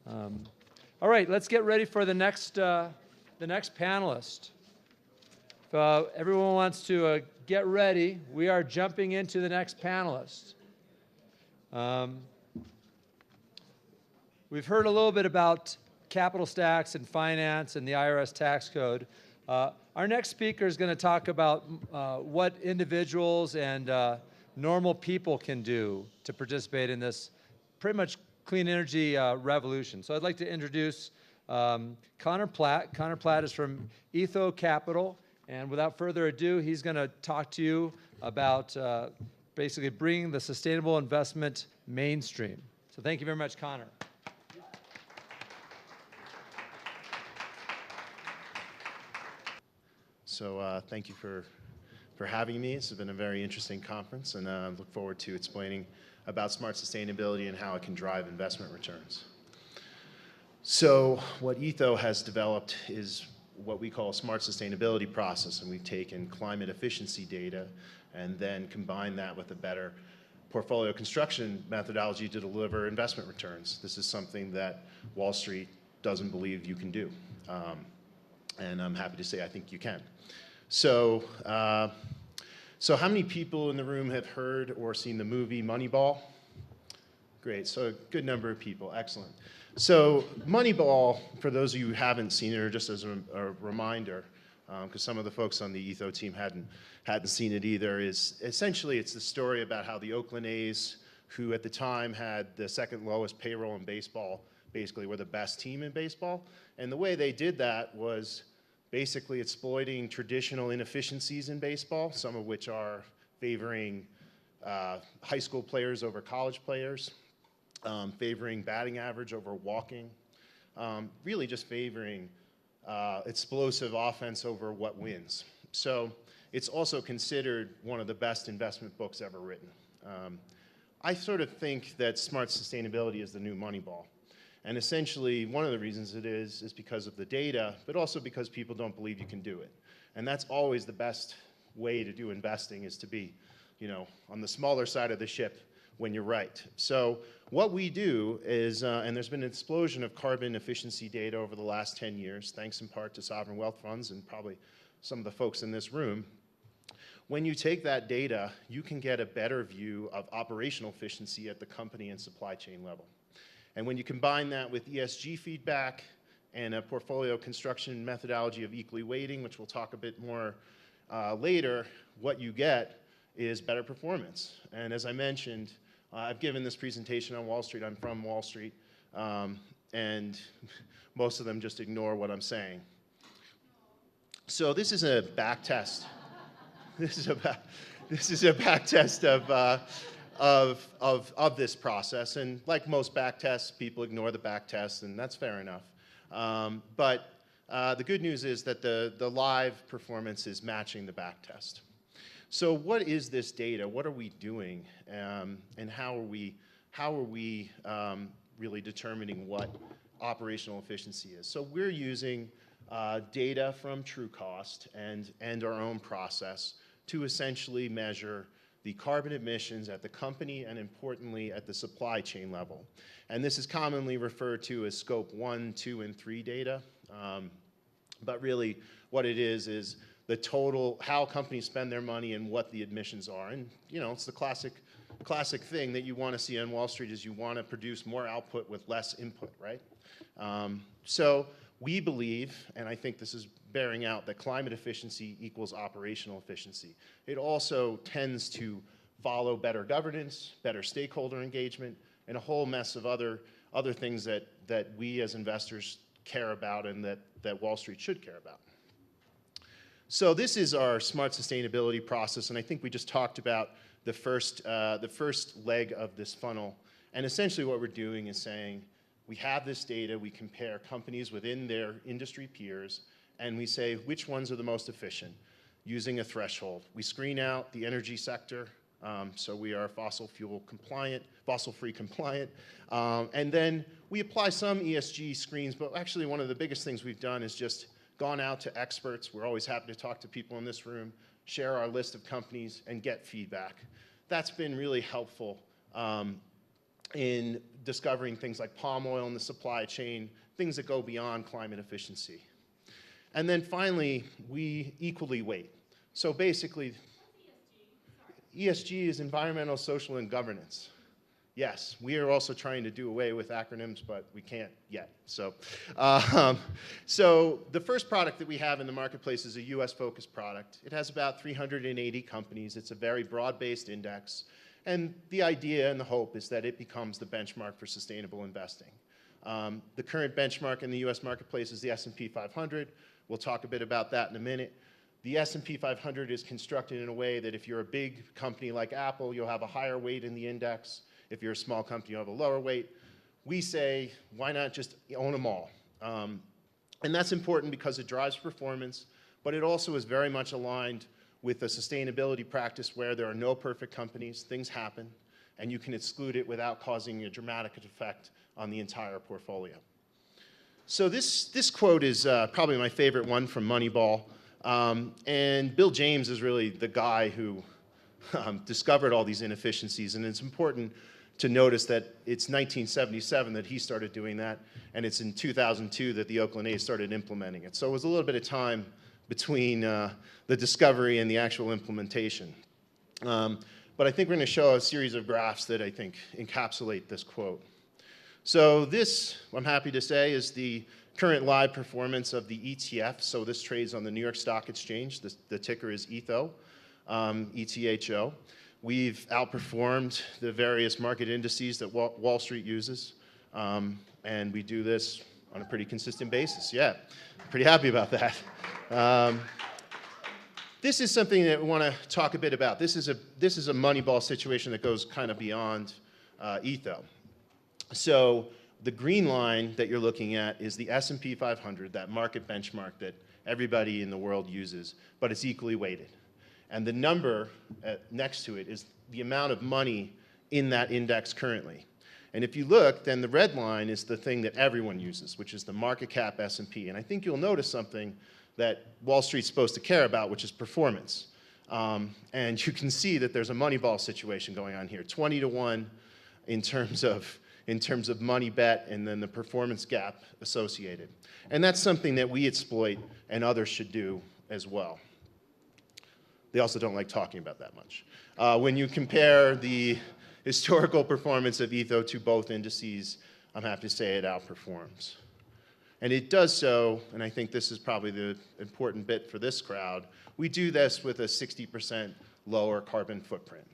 All right, let's get ready for the next panelist. If everyone wants to get ready, we are jumping into the next panelist. We've heard a little bit about capital stacks and finance and the IRS tax code. Our next speaker is going to talk about what individuals and normal people can do to participate in this pretty much clean energy revolution. So I'd like to introduce Conor Platt. Conor Platt is from Etho Capital, and without further ado, he's going to talk to you about basically bringing the sustainable investment mainstream. So thank you very much, Conor. So thank you for having me. This has been a very interesting conference, and I look forward to explaining about smart sustainability and how it can drive investment returns. So what Etho has developed is what we call a smart sustainability process, and we've taken climate efficiency data and then combined that with a better portfolio construction methodology to deliver investment returns. This is something that Wall Street doesn't believe you can do. And I'm happy to say I think you can. So, so how many people in the room have heard or seen the movie Moneyball? Great, so a good number of people, excellent. So Moneyball, for those of you who haven't seen it, or just as a reminder, because some of the folks on the Etho team hadn't seen it either, is essentially it's the story about how the Oakland A's, who at the time had the second lowest payroll in baseball, basically were the best team in baseball. And the way they did that was basically exploiting traditional inefficiencies in baseball, some of which are favoring high school players over college players, favoring batting average over walking, really just favoring explosive offense over what wins. So it's also considered one of the best investment books ever written. I sort of think that smart sustainability is the new Moneyball. And essentially, one of the reasons it is because of the data, but also because people don't believe you can do it. And that's always the best way to do investing, is to be, on the smaller side of the ship when you're right. So what we do is, and there's been an explosion of carbon efficiency data over the last 10 years, thanks in part to sovereign wealth funds and probably some of the folks in this room. When you take that data, you can get a better view of operational efficiency at the company and supply chain level. And when you combine that with ESG feedback and a portfolio construction methodology of equally weighting, which we'll talk a bit more later, what you get is better performance. And as I mentioned, I've given this presentation on Wall Street. I'm from Wall Street, and most of them just ignore what I'm saying. So this is a back test. This is a back test of this process, and like most back tests, people ignore the back test, and that's fair enough. But the good news is that the live performance is matching the back test. So what is this data? What are we doing, and how are we really determining what operational efficiency is? So we're using data from TrueCost and our own process to essentially measure the carbon emissions at the company and, importantly, at the supply chain level. And this is commonly referred to as scope 1, 2, and 3 data. But really what it is the total, how companies spend their money and what the emissions are. And it's the classic thing that you want to see on Wall Street, is you want to produce more output with less input, right? So we believe, and I think this is bearing out, that climate efficiency equals operational efficiency. It also tends to follow better governance, better stakeholder engagement, and a whole mess of other things that we as investors care about and that Wall Street should care about. So this is our smart sustainability process, and I think we just talked about the first leg of this funnel. And essentially what we're doing is saying, we have this data, we compare companies within their industry peers, and we say which ones are the most efficient using a threshold. We screen out the energy sector, so we are fossil-free compliant, and then we apply some ESG screens, but actually one of the biggest things we've done is just gone out to experts. We're always happy to talk to people in this room, share our list of companies, and get feedback. That's been really helpful. in discovering things like palm oil in the supply chain, things that go beyond climate efficiency. And then finally, we equally weight. So basically, ESG is environmental, social, and governance. Yes, we are also trying to do away with acronyms, but we can't yet. So the first product that we have in the marketplace is a US-focused product. It has about 380 companies. It's a very broad-based index. And the idea and the hope is that it becomes the benchmark for sustainable investing. The current benchmark in the US marketplace is the S&P 500. We'll talk a bit about that in a minute. The S&P 500 is constructed in a way that if you're a big company like Apple, you'll have a higher weight in the index. If you're a small company, you'll have a lower weight. We say, why not just own them all? And that's important because it drives performance, but it also is very much aligned with a sustainability practice where there are no perfect companies, things happen, and you can exclude it without causing a dramatic effect on the entire portfolio. So this quote is probably my favorite one from Moneyball. And Bill James is really the guy who discovered all these inefficiencies, and it's important to notice that it's 1977 that he started doing that, and it's in 2002 that the Oakland A's started implementing it. So it was a little bit of time between the discovery and the actual implementation. But I think we're going to show a series of graphs that I think encapsulate this quote. So this, I'm happy to say, is the current live performance of the ETF. So this trades on the New York Stock Exchange. The ticker is Etho, ETHO. We've outperformed the various market indices that Wall Street uses. And we do this on a pretty consistent basis. Yeah, pretty happy about that. This is something that we want to talk a bit about. This is a Moneyball situation that goes kind of beyond Etho. So the green line that you're looking at is the S&P 500, that market benchmark that everybody in the world uses, but it's equally weighted. And the number next to it is the amount of money in that index currently. And if you look, then the red line is the thing that everyone uses, which is the market cap S&P. And I think you'll notice something that Wall Street's supposed to care about, which is performance. And you can see that there's a Moneyball situation going on here, 20 to 1 in terms of money bet and then the performance gap associated. And that's something that we exploit and others should do as well. They also don't like talking about that much. When you compare the historical performance of Etho to both indices, I'm happy to say it outperforms. And it does so, and I think this is probably the important bit for this crowd, we do this with a 60% lower carbon footprint,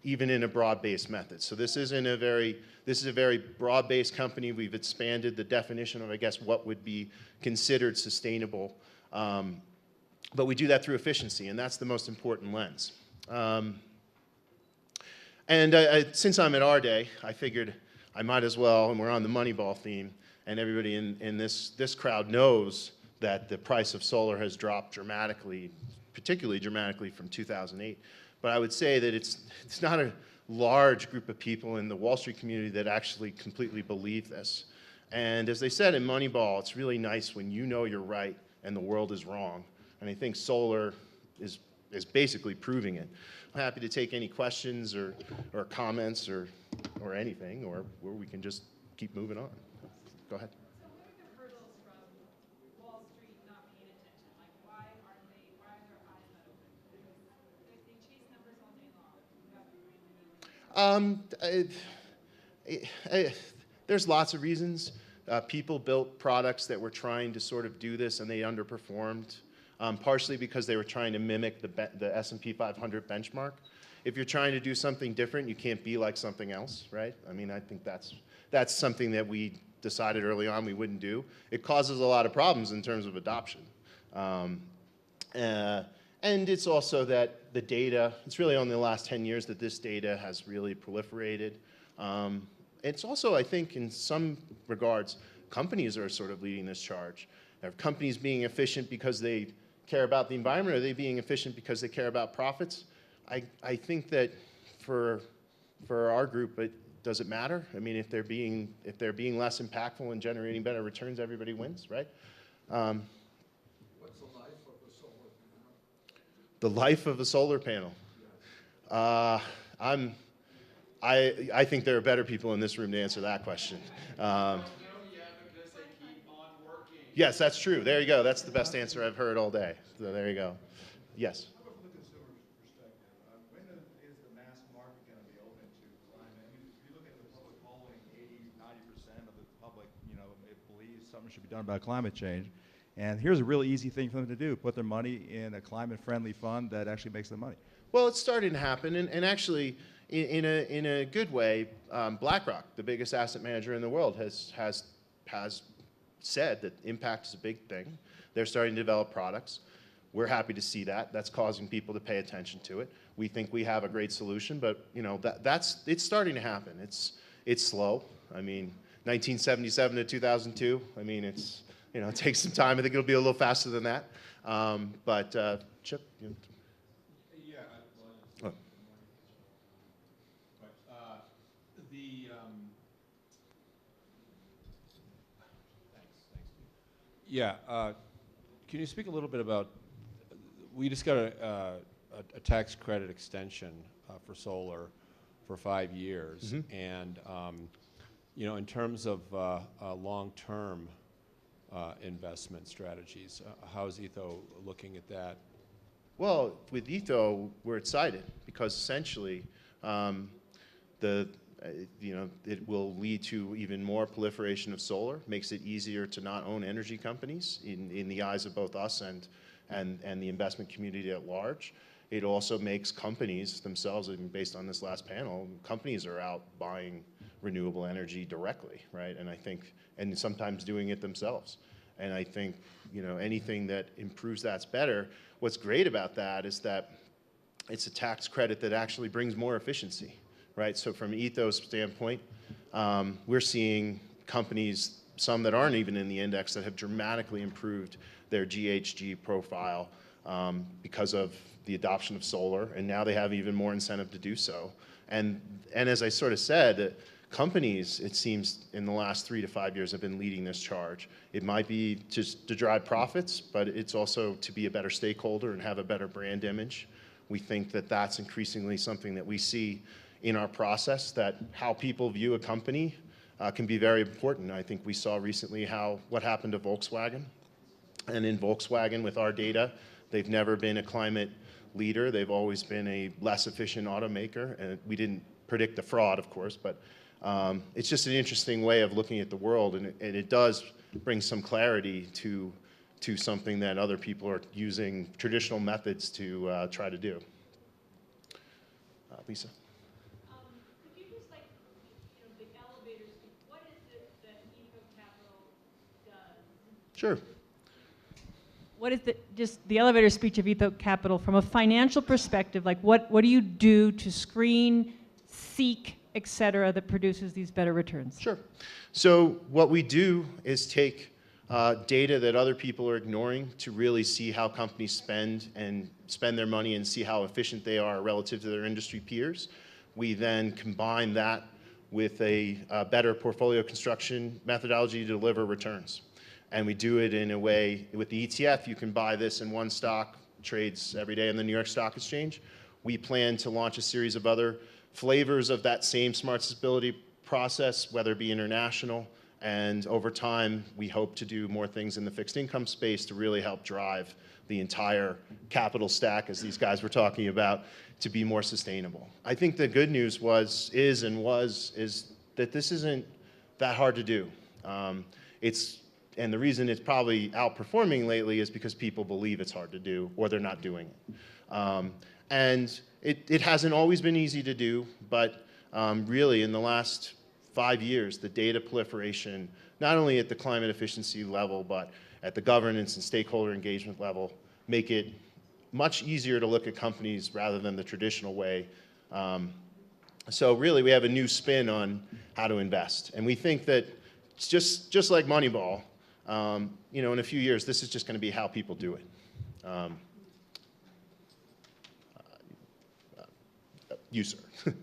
even in a broad-based method. So this is a very broad-based company. We've expanded the definition of, I guess, what would be considered sustainable. But we do that through efficiency, and that's the most important lens. Since I'm at AREDAY, I figured I might as well, and we're on the Moneyball theme, and everybody in this crowd knows that the price of solar has dropped dramatically, particularly dramatically from 2008. But I would say that it's not a large group of people in the Wall Street community that actually completely believe this. And as they said in Moneyball, it's really nice when you know you're right and the world is wrong. And I think solar is basically proving it. I'm happy to take any questions or comments or anything, or we can just keep moving on. Go ahead. So what are the hurdles from Wall Street not paying attention? Like, why are their eyes not open? Because they chase numbers all day long. There's lots of reasons. People built products that were trying to sort of do this, and they underperformed. Partially because they were trying to mimic the S&P 500 benchmark. If you're trying to do something different, you can't be like something else, right? I mean, I think that's something that we decided early on we wouldn't do. It causes a lot of problems in terms of adoption. And it's also that the data, it's really only the last 10 years that this data has really proliferated. It's also, I think, in some regards, companies are sort of leading this charge. Are companies being efficient because they care about the environment? Are they being efficient because they care about profits? I think that for our group, does it matter? I mean, if they're being less impactful and generating better returns, everybody wins, right? What's the life of a solar panel? The life of a solar panel. I think there are better people in this room to answer that question. Yes, that's true. There you go. That's the best answer I've heard all day. So there you go. Yes. How about from the consumer's perspective? When is the mass market going to be open to climate? I mean, if you look at the public polling, 80–90% of the public, it believes something should be done about climate change. And here's a really easy thing for them to do: put their money in a climate-friendly fund that actually makes them money. Well, it's starting to happen, and actually, in a good way, BlackRock, the biggest asset manager in the world, has said that impact is a big thing. They're starting to develop products. We're happy to see that. That's causing people to pay attention to it. We think we have a great solution, but it's starting to happen. It's slow. I mean, 1977 to 2002. I mean, it takes some time. I think it'll be a little faster than that. But Chip. Yeah. Oh. Yeah. Can you speak a little bit about? We just got a tax credit extension for solar for 5 years, and in terms of long-term investment strategies, how is Etho looking at that? Well, with Etho, we're excited because essentially, it will lead to even more proliferation of solar. Makes it easier to not own energy companies in the eyes of both us and the investment community at large. It also makes companies themselves, and based on this last panel, companies are out buying renewable energy directly, right? And sometimes doing it themselves. And I think, anything that improves that's better. What's great about that is that it's a tax credit that actually brings more efficiency, right? So from Etho's standpoint, we're seeing companies, some that aren't even in the index, that have dramatically improved their GHG profile because of the adoption of solar, and now they have even more incentive to do so. And as I sort of said, companies, it seems, in the last 3 to 5 years have been leading this charge. It might be just to drive profits, but it's also to be a better stakeholder and have a better brand image. We think that that's increasingly something that we see in our process, that how people view a company can be very important. I think we saw recently what happened to Volkswagen. And in Volkswagen, with our data, they've never been a climate leader. They've always been a less efficient automaker. And we didn't predict the fraud, of course, but it's just an interesting way of looking at the world. And it does bring some clarity to something that other people are using traditional methods to try to do. Lisa? Could you just the elevator speak, what is it that Etho Capital does? Sure. What is just the elevator speech of Etho Capital from a financial perspective? Like what do you do to screen, seek, et cetera, that produces these better returns? Sure. So what we do is take data that other people are ignoring to really see how companies spend their money and see how efficient they are relative to their industry peers. We then combine that with a better portfolio construction methodology to deliver returns. And we do it in a way, with the ETF, you can buy this in one stock, trades every day in the New York Stock Exchange. We plan to launch a series of other flavors of that same smart sustainability process, whether it be international, and over time, we hope to do more things in the fixed income space to really help drive the entire capital stack, as these guys were talking about, to be more sustainable. I think the good news is that this isn't that hard to do. And the reason it's probably outperforming lately is because people believe it's hard to do, or they're not doing it. And it hasn't always been easy to do, but really in the last 5 years, the data proliferation, not only at the climate efficiency level, but at the governance and stakeholder engagement level, make it much easier to look at companies rather than the traditional way. So really, we have a new spin on how to invest. And we think that just like Moneyball, in a few years, this is just going to be how people do it. You, sir. Two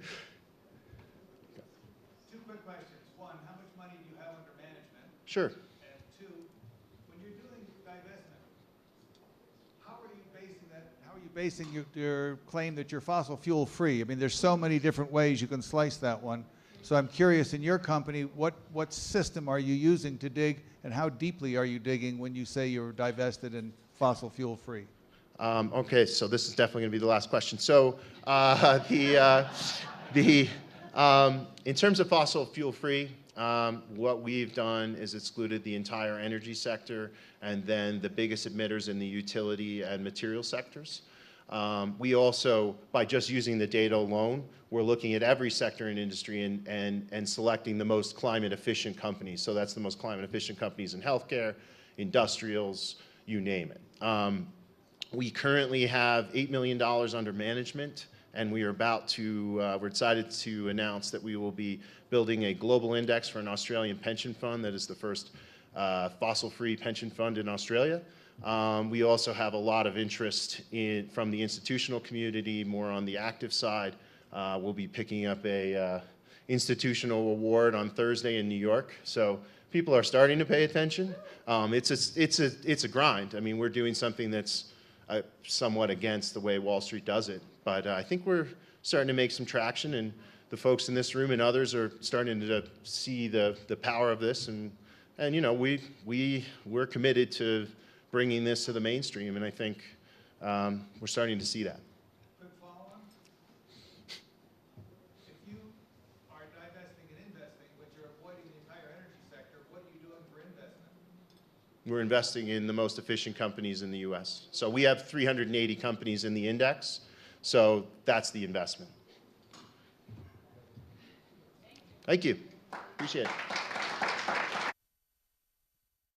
quick questions. One, how much money do you have under management? Sure. And two, when you're doing divestment, how are you you basing your claim that you're fossil fuel free? I mean, there's so many different ways you can slice that one. So I'm curious, in your company, what system are you using to dig, and how deeply are you digging when you say you're divested and fossil fuel free? Okay, so this is definitely going to be the last question. So in terms of fossil fuel free, what we've done is excluded the entire energy sector and then the biggest emitters in the utility and material sectors. We also, by just using the data alone, we're looking at every sector and industry and selecting the most climate efficient companies. So that's the most climate efficient companies in healthcare, industrials, you name it. We currently have $8 million under management, and we are we're excited to announce that we will be building a global index for an Australian pension fund that is the first fossil-free pension fund in Australia. We also have a lot of interest from the institutional community, more on the active side. We'll be picking up a institutional award on Thursday in New York. So people are starting to pay attention. It's a grind. I mean, we're doing something that's somewhat against the way Wall Street does it. But I think we're starting to make some traction, and the folks in this room and others are starting to see the power of this. And you know, we're committed to bringing this to the mainstream, and I think we're starting to see that. Quick follow-on. If you are divesting and investing, but you're avoiding the entire energy sector, what are you doing for investment? We're investing in the most efficient companies in the U.S. So we have 380 companies in the index, so that's the investment. Thank you. Appreciate it.